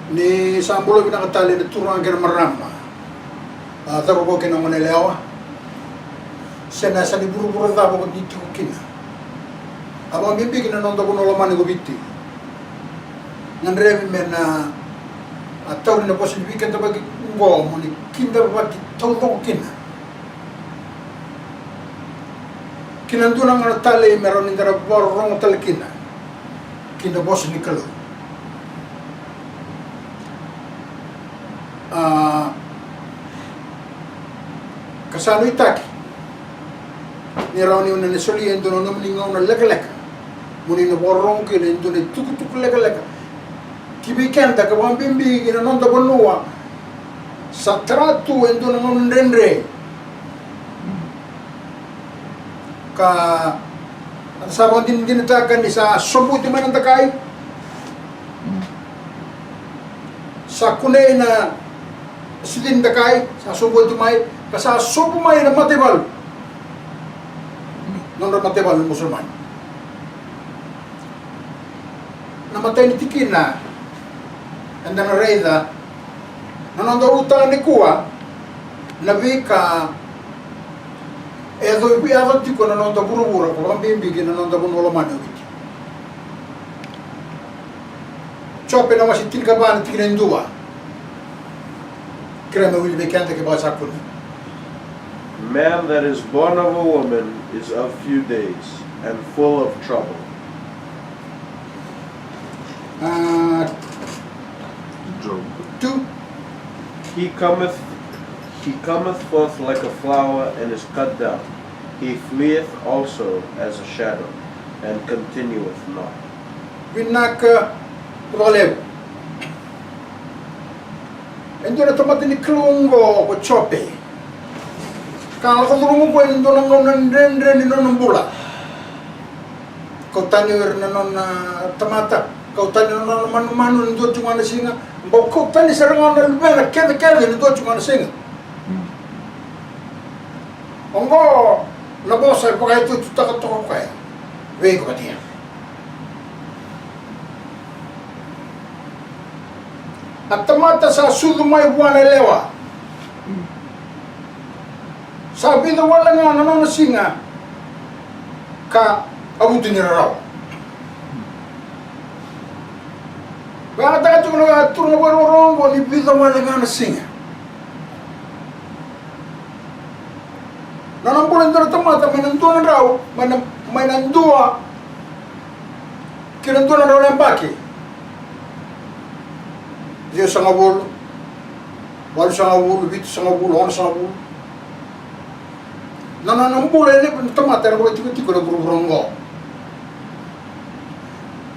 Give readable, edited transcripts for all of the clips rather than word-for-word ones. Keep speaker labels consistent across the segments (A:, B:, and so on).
A: ni sambulo pinakatali na turuan ka na marama. Taro ko kinangonelewa. Siya nasa ni buru-buru tabo ko dito ko kina. Abang mimpi kinanonda ko nolaman ko biti. Nandrevi men na atau na posibilikan ta bagi ngo mo ni kinda bagi tawto ko kina. Kinandunang nga tali meron indara borong tali kina. Kinda bos ni kalo. Kasano itaki ni rauni una ne soli endo no mninga una leka muni no borong ke endo ne tuku leka kibikenda ka bambimbi ina nonda bonua satratu endo no nrenre ka sabon din takan ni sa sobuti man takai sa kunay na sidin takai sa sobuti mai kasa sobu mai na matebal non matebal musulman namatay ni Tikina anda na reda nanonda utang ni kuwa nabika edo biado tiko nanonda buru-buru ko bambimbi nanonda bunolo mano biti chope na masitil ka ba Tikina indua krema wil bekende ke ba sakuni.
B: Man that is born of a woman is of few days and full of trouble.
A: Two.
B: He cometh forth like a flower and is cut down. He fleeth also as a shadow and continueth not.
A: Binaka Rolev. Endo na tomate ni klungo ko chope. Kalau kau turun ko endo na nondren ni nonambula. Kau tanya non tamata. Kau tanya non manu endo cuma na singa. Bau kau tanya serangan na lubena kede endo cuma na singa. Ongo na bosa pakai itu tak toko kaya. Wei ko dia. At tamata sa sudumay buwan lewa. Sabi na wala nga nananasinga ka abutin nila raw. Kaya tayo kung nag-atur na warorong ko, nibida wala nga nasinga. Nanampulan na tamata, may nanduan raw, may nandua, kinanduan raw ng baki. Diyos sa ngabulo, walo sa ngabulo, bito sa ngabulo, ono sa ngabulo. Nananambula ni tamata na ko tiko na buru-burong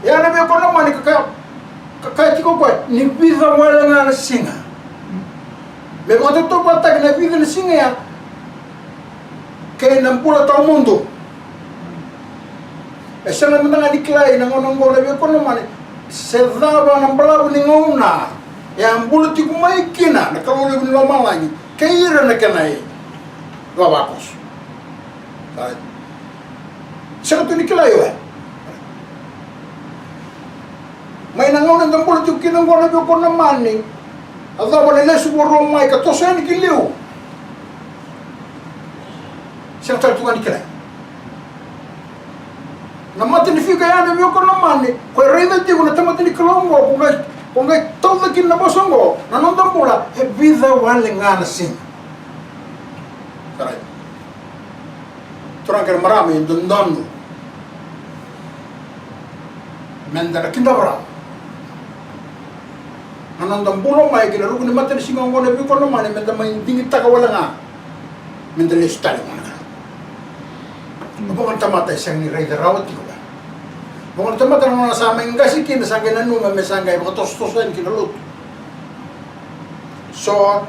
A: ya na be ko naman ka tiko ko ni biza wala nga na singa me ko to pata na biza na singa ya kay nampula ta mundo e sa naman nga diklay na ngonong go na be ko naman se daba ng balaw ni ngona ya ambulo tiko may kina nakawala ni lamalani kayira na kanay babakos. Siya ito ni Kilayo may nangunan ng bulat yung kinangguan na ko naman eh. At dapat nila siguro may katosa ni Kiliw. Siya tartungan ni Kilayo. Namati ni Figa yan na ko naman eh. Kaya rin na di ko natamati ni Kilongo kung ngay tawag na kinabasang ko nanondang pula e vida waling nga nasin. Saray. Turang kaya marami yung dundando. Menda na kindabra. Nanandang bulong may ginarugo ni mata ni singang ko na biko naman eh. Menda may dingit takawala nga. Menda listali mo na. Bukan tamata isang ni Raider Rawat ko ba? Bukan tamata nang nasama yung gasikin na sanggay na nunga may sanggay makatos-tosan kinalut. So,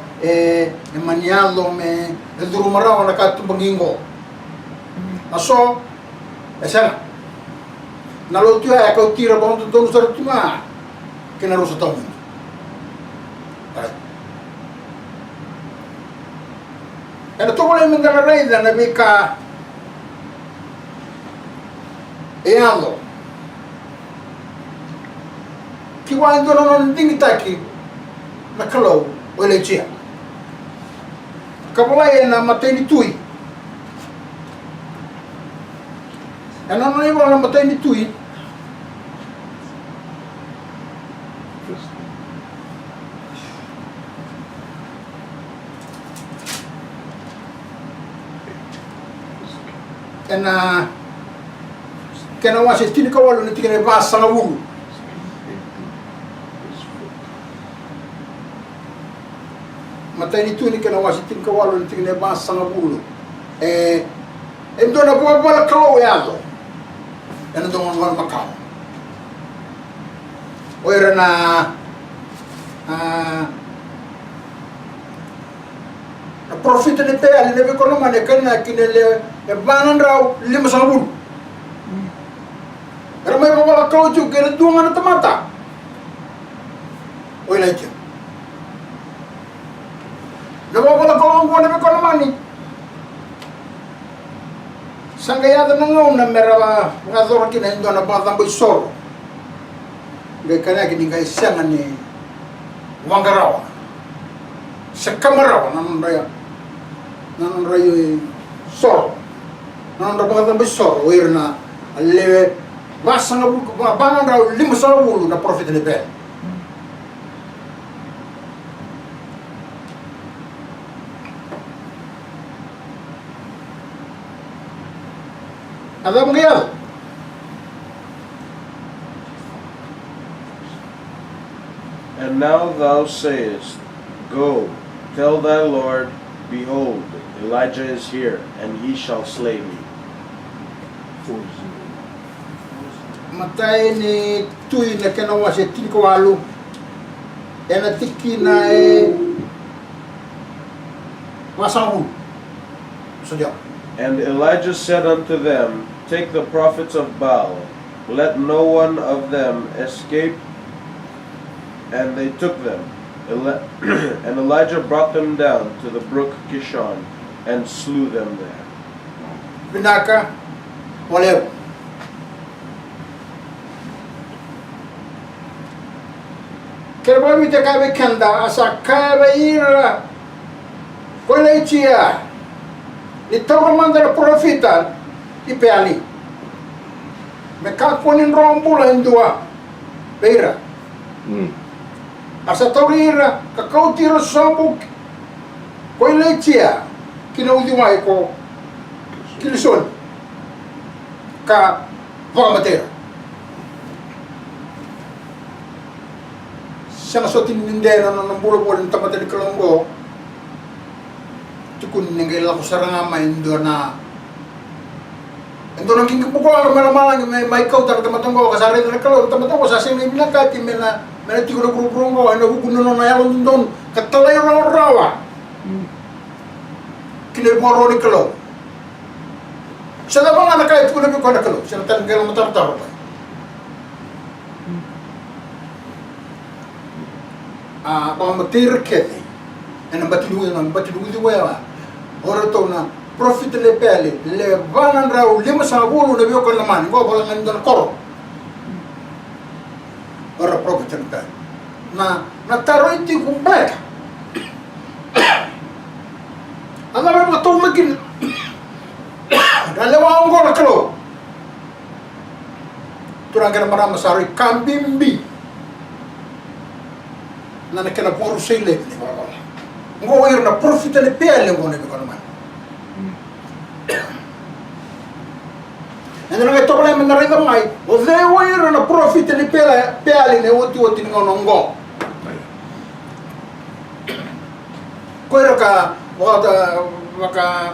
A: manialo may durumaraw na katubangin ko. Aso, sana naluto ya kau tira bang tu dono sa tunga kinarusa taon. Ano to wala yung nangaray na nabika Ealo. Kiwa ito na nang tingitaki na kalau o le chia kapalai na matei ni tui ana no iwa na matei ni tui ena kena wasi tini kawalu ni tingene basa na wulu matei ni tui ni kena wasi tini kawalu ni tingene basa na wulu endo na bala kalau yazo ena do ngon makau oira na na profit ni pe ali ne ko no mane kana kinele e banan raw 500 ramai bala kalau ju kena duanga na tamata oila ikyo na bala kalau ngo ne ko no mani sanggayada nangong na mera ngador kina indo na batang boy soro gay kana kini gay siyangan ni wangarawa sa kamarawa nanon rayo soro nanon rayo batang boy soro oir na aleve basa nga bangan raw 500 na profit ni pe ada mengial
B: And now thou sayest, Go, tell thy Lord, behold, Elijah is here, and he shall slay me.
A: matay ni tuy na kinawa si tinkawalu ena tiki na masangu so diya.
B: And Elijah said unto them, Take the prophets of Baal, let no one of them escape. And they took them. And Elijah brought them down to the brook Kishon, and slew them there.
A: Binaka walew kerba mi te kabe kanda asa kabe ira kole chia ito mandara profita ipeali me kakonin rombula indua beira asa torira kakau tiro sambuk kole chia kinaudi mai ko kilison ka vamater siya sotin nindera no bulo-bulo ng tamata ni Kalonggo tukun ninggaila ko saranga maindo na endo nang kingkupuko malang may ikaw tamatanggo kasari na Kalong tamatanggo sa sing binakati mena tiko na grupo ano hukuno na yalon don katalayo na rawa kineboro ni Kalong siya na mga nakait ko na ko na Kalong siya na tanggay lang matartaro pa pamatir kete ena batilu wa ora to na profit le pele le vanan raw 500 na biyo ko naman go ba ngan don koro ora profit na taro iti kumplet ana ba to magin dalawa ang gol klo turang kana marama sari kambimbi na nakena puro sile ni baba ngo ir na profit le pele ngo ne ko naman ando nga to problema na rin mai o de ir na profit le pele ne oti ngo ngo ko ir ka waka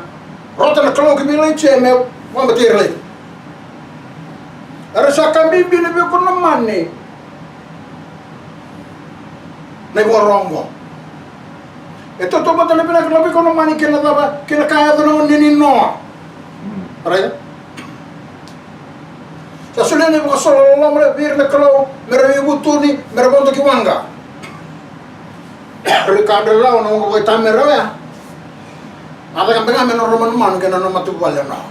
A: rota na klo kimi che me wa matirle ara sa kambimbi ne ko naman ne nagwarongo ito to ba tala pinaglabi ko naman kinakaya to naman ninino right sa sulene ko solo lamre bir na kalaw merawi butuni merabonto kiwanga Ricardo lao no ko tamera ya ada kan penga menor roman man kana no matubal na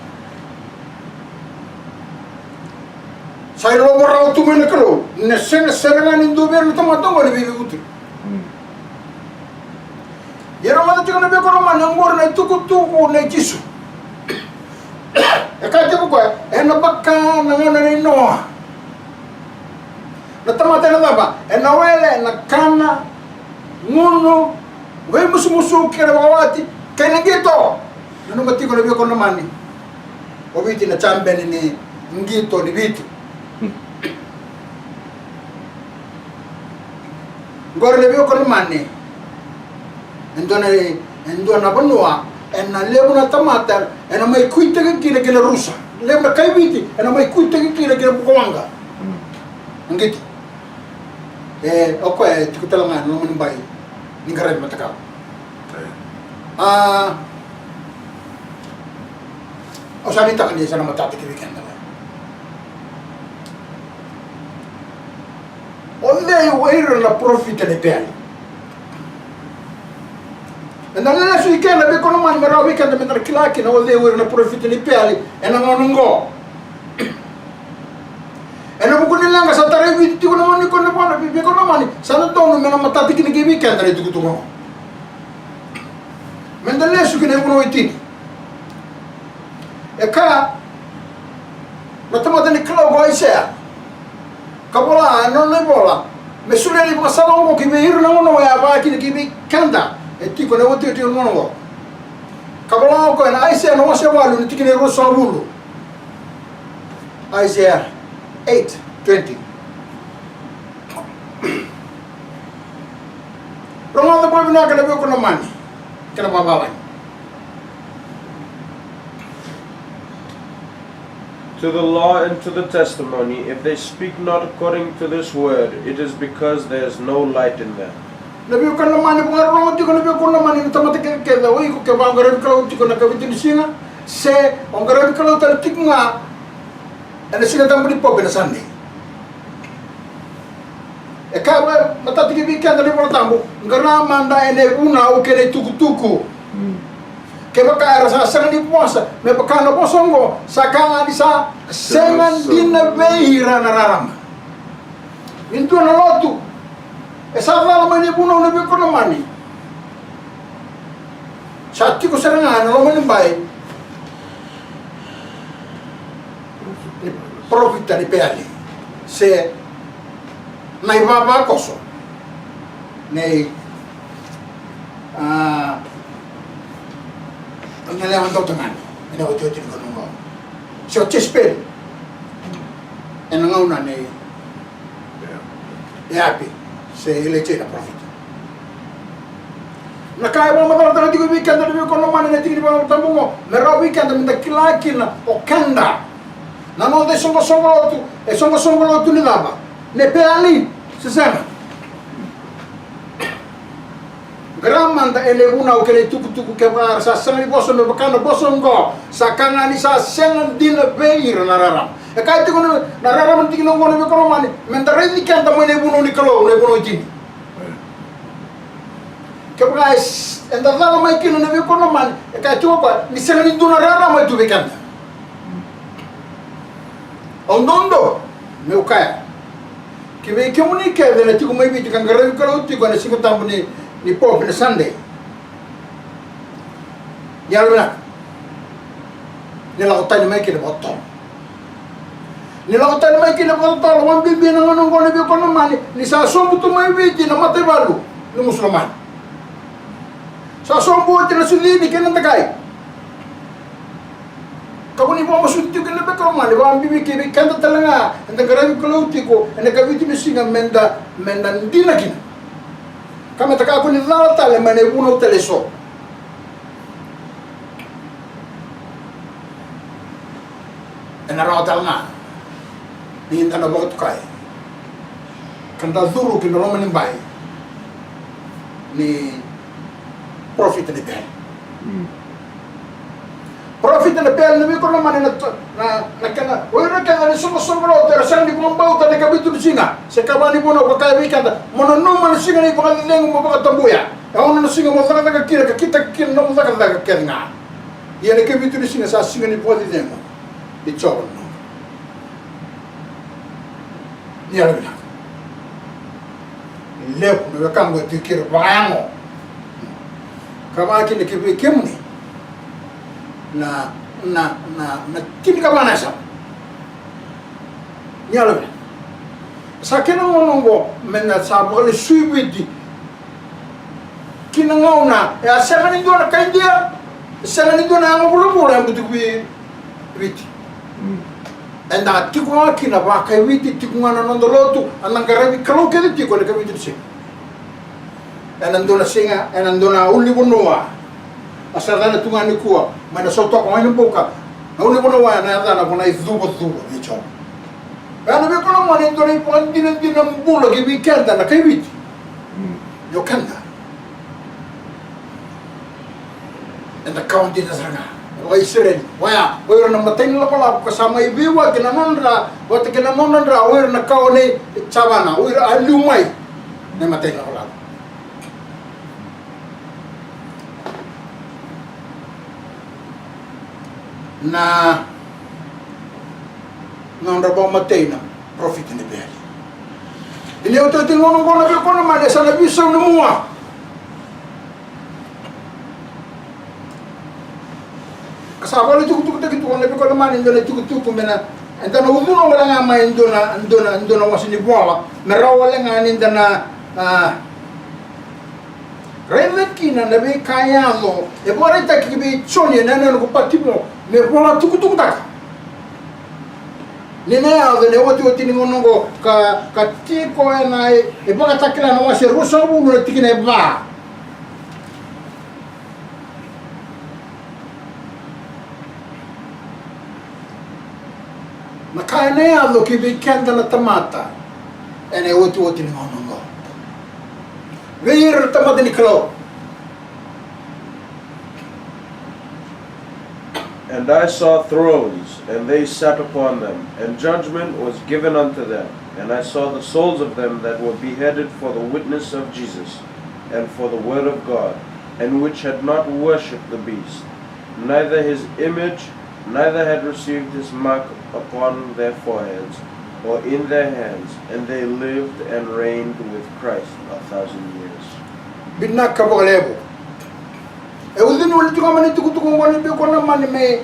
A: sai lo morao tu men kalo ne sen serangan indu ber to matongo ni bibi butu tika na be ko man ngor na tuku na jisu e ka te ko e na bakka na ngona ni noa na tamata na ba e na wele na kana ngono we musu kere wawati kaya ngito nanu mati ko na be ko na mani o biti na chambe ni ngito ni biti ngor le be ko na mani endona banua ena lebu na tamata ena mai kuita ke kira kira rusa lebu na kai biti ena mai kuita ke kira kira bukwanga ngiti oko tikutala ngana no mbai ningare mataka osani takani sana matati ke weekend onde weiro na profit ne pele na na su weekend be kono man mera weekend me tar kilaki na onde weiro na profit ne pele ena ngongo ena buku ni langa sa tare vi ti kono ni kono bona be kono mani sana tono me na matati ke ni weekend re tu tu men dalle su ke ne kono iti eka matamata ni klau go isea kabola non ne bola me sulle ni pasalo ngo ki me ir na ngono ya ba ki bi kanda e ti ko ne wote ti ngono ngo kabola ko na isea no se walu ni ti ne ro so bulu Isaiah 8:20 Roma da bobi na ka be ko no mani kana baba
B: To the law and to the testimony, if they speak not according to this word, it is because there is no light in them.
A: Nabi ko na mani bunga ro ti ko nabi ko na mani tamata ke da oi ko ke ba ngare ko ti ko na ka bitin singa se ngare ko ta tiknga ana singa tambudi po bena sande e ka ba mata ti bi kan da ko tambu ngara manda ene una o ke tuku ke baka rasa sangan di puasa me baka no posongo sakanga di sa sengan din na beira na raram mintu na lotu e sa la mani buno na be ko na mani satti ko saranga na lo mani bai profita di peali se nai baba koso nei non ne levanto tangan ina o tio tino no se o chespel e non ha una nei e api se ele c'è la profita na kai mo madara tara digo weekend na ko no mane na tigi ba tambo me ro weekend me da kilakina o kanda na no de songo tu e songo tu ni lava ne pe ali se sana Gramanda ele una o kele tuku ke ba sa sangi boso me bakana boso ngo sakanga ni sa sengan din beir na rara e kai te kono na rara man tigi no ngono me kono mani men da rendi kan da mo ne buno ni kalo ne buno tini ke ba en da dala mai kino ne me kono mani e kai tu ba ni sengan ni duna rara mai tu be kan ondondo me o kai ke me ke moni ke de na tiku mai bi kan gara kalo ti ko na singo tambo ni po na Sunday yalna nila ko tayo mai kina bottom nila ko tayo mai kina bottom wan bibi na ngono ngono bi ko no mani ni sa sombu to mai bi na mate balu ni musliman sa sombu ti na suli ni kina tagay kabuni mo masunti kina be ko mani wan bibi ki kanta talanga anda garabi ko lauti ko anda gabiti misinga menda ndina kina kama taka ko ni la tale mane uno teleso ena rota nga ni intana bot kai kanda zuru ki no manin bai ni profit ni ben profit na pel ni ko naman na kana oira kana ni sumo tera sang di kumbau ta de kabitu singa se kabani bono ko kai wikanda mono no man singa ni ko lengo mo ko tambuya e ono no singa mo ta ka kira ka kita kin no ta ka kenga ye ne kabitu singa sa singa ni podi demo di choro ni ala bina lepo no kango ti kira bayango Kama kini kibi kimni na kini kama nasa nyalo sa kena ngonongo mena sa bole suibidi kina ngauna ya sanga ni dona kaidia sanga ni dona ngobulu bulu yang butuh witi enda tikuwa kina ba kai witi tikuwa na nondolotu anang garabi kalau kedi tikuwa na kami dirsi enandona singa enandona uli bunua asarana tungani kuwa mana soto ko ngani buka uli bunua na dana kuna izubo icho ana be kono mane ndoni pon dina mbulo gi weekend na kai witi yo kanda enda county na sanga wai seren waya wai na mateng la pala kasama ibiwa kina nondra wate kina nondra wai na kaone chabana wai alumai na mateng la pala na nondra ba mateng na profit ni beli ini auto tingono kono be kono mane sana bisa numua kasaba le tuku taki tuku le kono mane ndole tuku mena entana uduno wala nga mai ndona wasini bola mera wala nga ndana Revekina na be kaya lo e bora taki be choni na ko patimo me bola tuku taka nene ave ne woti ni monongo ka tiko na e bora takila na wase rusa bulu le tikine ba na kaya ne ave ki be kenda na tamata ene woti ni monongo veir tamata ni klo.
B: And I saw thrones, and they sat upon them, and judgment was given unto them. And I saw the souls of them that were beheaded for the witness of Jesus, and for the word of God, and which had not worshipped the beast, neither his image, neither had received his mark upon their foreheads, or in their hands, and they lived and reigned with Christ 1,000 years.
A: Binak kabolebo. E udin ulit ko man ito kutukong wala be ko naman may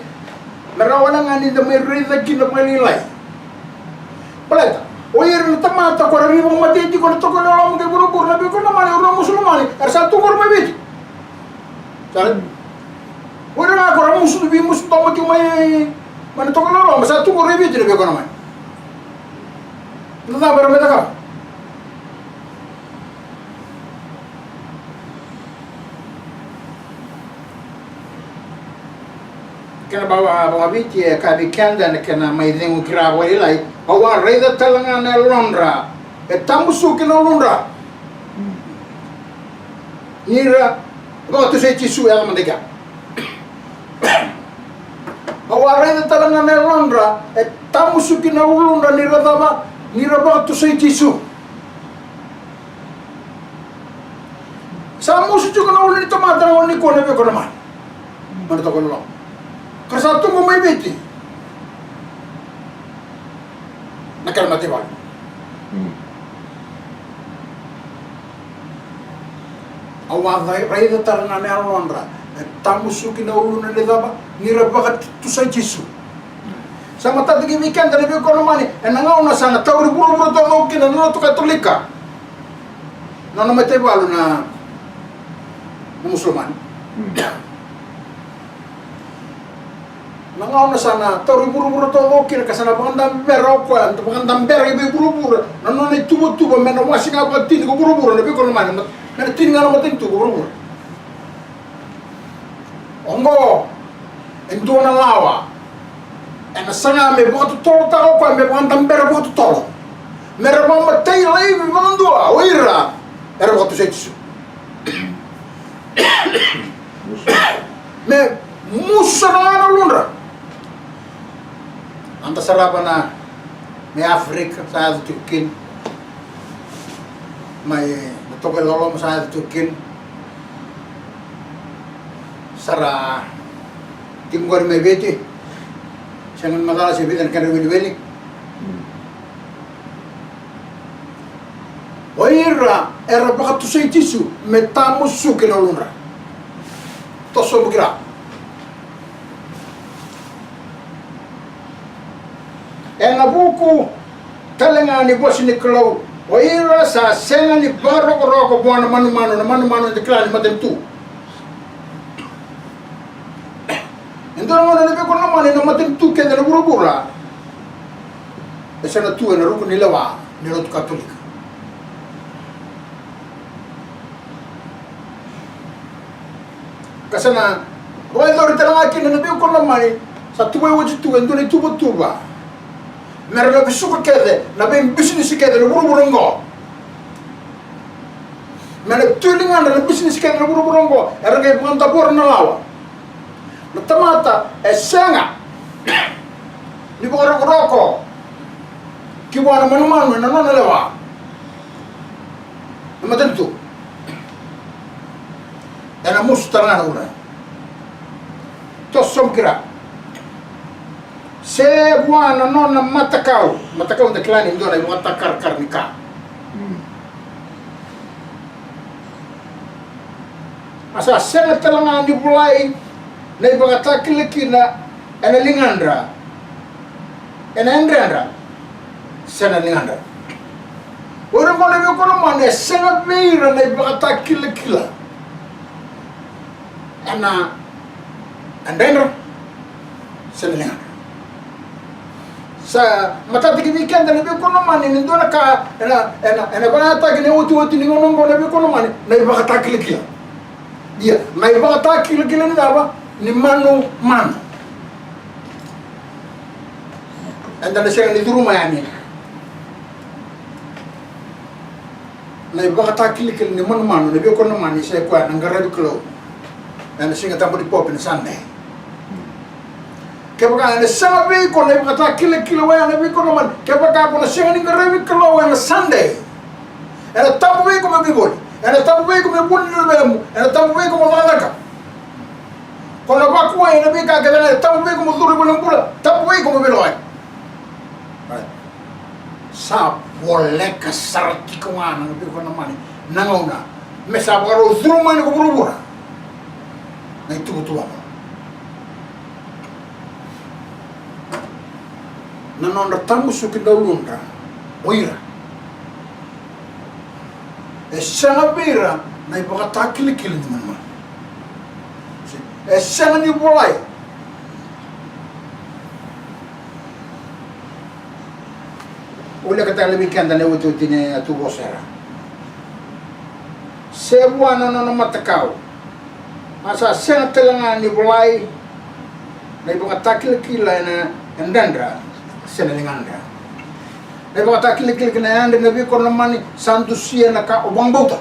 A: merawana nga ni da may reza kina palilay. Paleta. Oyer na tamata ko rami mong matiti ko to ko na lang kay burubur na be ko naman uro musulman arsa tungor may bit. Sabi. Wala na ko ramu subi mus to mati may man to ko na lang sa tungor may bit be ko naman. Nada pero meta ka. Kena bawa biti kabi kanda na kena may dengu kirawa ilay bawa reda talanga na Londra tamusu kina Londra nira bawa tu say tisu ya mandega bawa reda talanga na Londra tamusu kina Londra nira daba nira bawa tu say tisu sa musu juga na ulit tamata na wani ko na be ko naman mana to ko lang Kasatu mo may biti. Nakalmati ba? Awalay rayda tarana na Londra. Tamusu kinaulo na nila nirabakat to sa Jesu. Sa mata di weekend na ko naman nangaw na sana tawri buro to no kinano to Katolika. Nano matay balo na Musliman. Nangaw na sana tawri buro to no kin kasana pangandam bero ko an pangandam bero ibe buro nano na tubo mena wasi nga ba tin ko buro na be ko naman na tin nga na matin tubo buro. Ongo endo na lawa en sanga me boto tolo ta ko me pangandam bero boto tolo mera mama tay lay me mando awira era boto setu me musa na Londra anta sarapa na me Afrika sa Turkin may tokol lolom sa Turkin sara tingor me beti sangan magala si bidan kan wili oira era baka tu sei tisu metamos su que no Londra tosso bugira nga buku talenga ni bosi ni klau o ira sa senga ni baro roko buana manu manu de klani matem tu endo ngona ne ko no mane no matem tu ke de burubura esa na tu na ruku ni lawa ni rotu katolik kasana roe dor telanga ki ne be ko no mane sa tu wuji tu endo ni tuba mereka bisuku kede, nabi bisnis kede le buru-burungo. Mereka tulingan le bisnis kede le buru-burungo. Erga manta bor na lawa. Na tamata senga. Ni bora roko. Kiwana manu na nona lewa. Na tentu. Ena mustanga una. Tosom kira. Se buana nona matakau de klani ndona matakar karnika asa sena telanga ni bulai nei bagata kilekina ena lingandra ena engrandra sena lingandra ora mo le ko no mane sena beira nei bagata kilekila ena andendra sena lingandra sa mata tiki weekend na be kono mani ni dona ka ena bana ta gine uti ni ngono ngona be kono mani na iba ta kili dia na iba ta kili ni daba ni manu anda na siya ni duru mayani na iba ta kili ni manu na be kono mani siya kwa ngarabi klo ena singa tambo di pop ni Sunday kebaka na sama be ko na bata kile wa na be ko man kebaka ko na singa ni ngarabi klo wa na Sunday ena tambo be ko me bibol ena tambo be ko me bul ni be mu ena tambo be ko mo valaka ko na ba ko ena be ka ga na tambo be ko mo duru bo ngula tambo be ko mo be loy sa wole ka sarti ko na be ko na mani nangona me sa baro duru mani ko burubura na itu apa nanon tamu suki daulunda oira esana beira na ibaka kili ni mama esana ni bolai ule kata lebih kanda ne utu tine atu bosera sebuah nanon matakau masa sena telanga ni bolai na ibaka kili na endandra sena linganda e bata kili na ande na bi ko na mani santu sia na ka obang bauta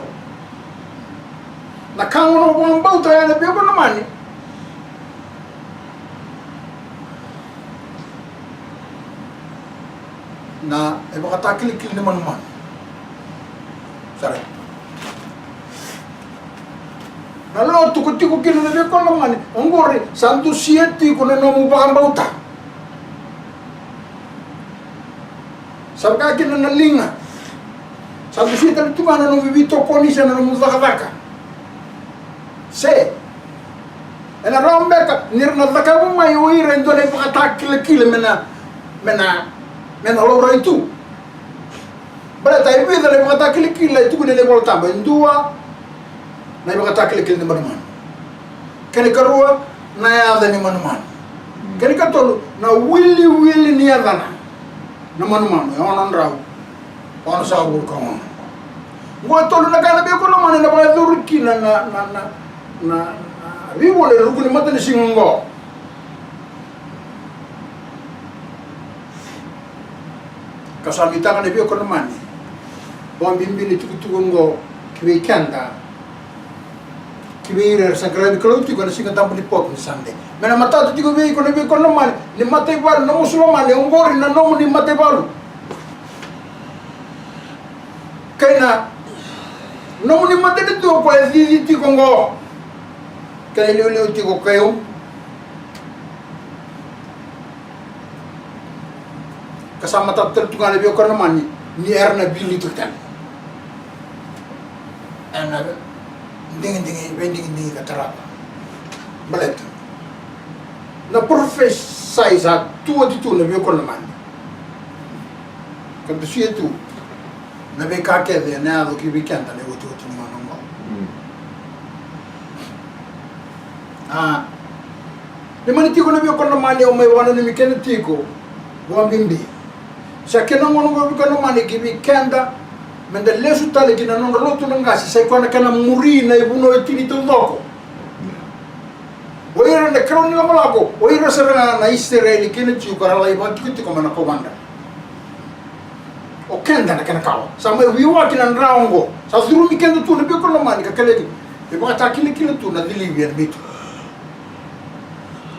A: na ka ngono obang bauta ya na bi ko na mani na e bata kili na man sare na lo tu ko ti ko kili na bi ko na mani ngori santu sia ti ko na no obang bauta sabka kina na linga sabu sita tu mana no vivito koni sana no muzaka se ena rombeka nirna zaka mo mai uira ndo le pakata kile mena lo itu bala tai bi le pakata kile itu ne le volta ndua na pakata kile ni manman kene karua na ya ni manman kene katolu na willi ni adana na manman ono ndrau ono sabur ko ngo tolu na kana be ko no mane na ba durki na riwole rukuni matani singo kasamita kana be ko no mane bon bimbini tuku ngo kibe kanda kibe ira sagrado klauti ko na singa tampo ni pop ni Sunday mena mata tu tigo be ko no mane ni matay bal na musulman ni ngori na no ni matay bal kaina no ni matay tu ko zizi ti kongo kay lulu ti ko kayo kasama tatel tu kana be ko no mane ni erna bilu tu tan ana dingin katara baleta na professaiza tua di tu na vio con la mano quando si è tu na ve ka ke de na do ki weekend na uti uti no no le mani tiko na vio con la mano o mai wana ni weekend tiko wa bimbi sa ke no ngono ko con la mano ki weekend mende lesu tale ki na no roto ngasi sai kwana kana murina e buno e tini to doko oira na kroni na malako oira sera na Israeli kene tiu kara lai ba kiti ko mana komanda o kenda na kana kawa sa mai wiwa kina raongo sa zuru mi kenda tu na be ko la mani ka kale e ba ta kile tu na dilivia bitu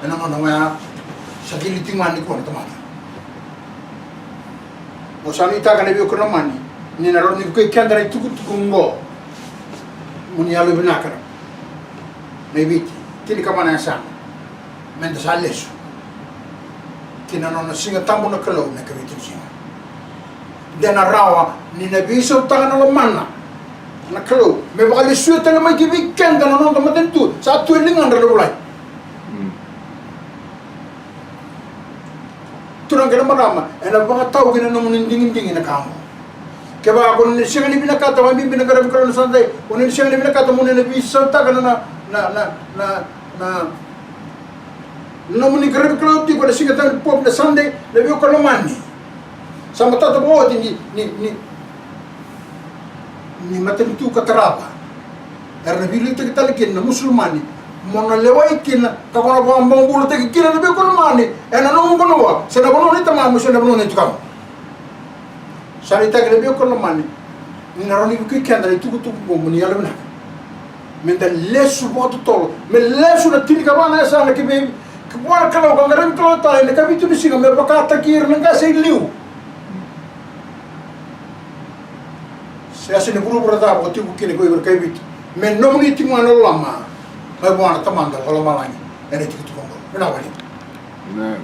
A: ena mana wa sa kile tingani ko na tamani o sa ni ta kana be ko la mani ni na ro ni ko kenda rai tuku ngo muni alu binakara nei biti kini kamana sana menda salesu kina nona singa tambo na kalau na kavitin singa dena rawa ni na biso tanga na mana na kalau me bakali sueta na mai ki weekend na nona matentu sa tu lingan ra bulai turang kena marama ena baka tau kina no ninding na kamo keba ko ni singa ni binakata wa mi binakara ko na sande ko ni singa ni binakata mo ni biso tanga na muni greve clouti ko singa tan pop na sande le vio ko mani sama tata bo ni matem tu kataraba erna bilite kita lekin na musulmani mona lewai kina ka ko ba mbongulo te kina le vio ko mani ena no mo no se na bono ni tamamu se na bono ni tukam sanita le vio ko mani ni na roni ku kenda le tu ko muni ala na menda lesu boto tolo me lesu na tini kabana esa na kibe kwa kalau gangaran kalau ta ne kabitu ni singa me bakata kir nanga sei liu se asine buru brada boti bukine ko iber kabit me no muni timu ana lama me bona tamanda kalau malani ene tiku tukongo na wali
C: na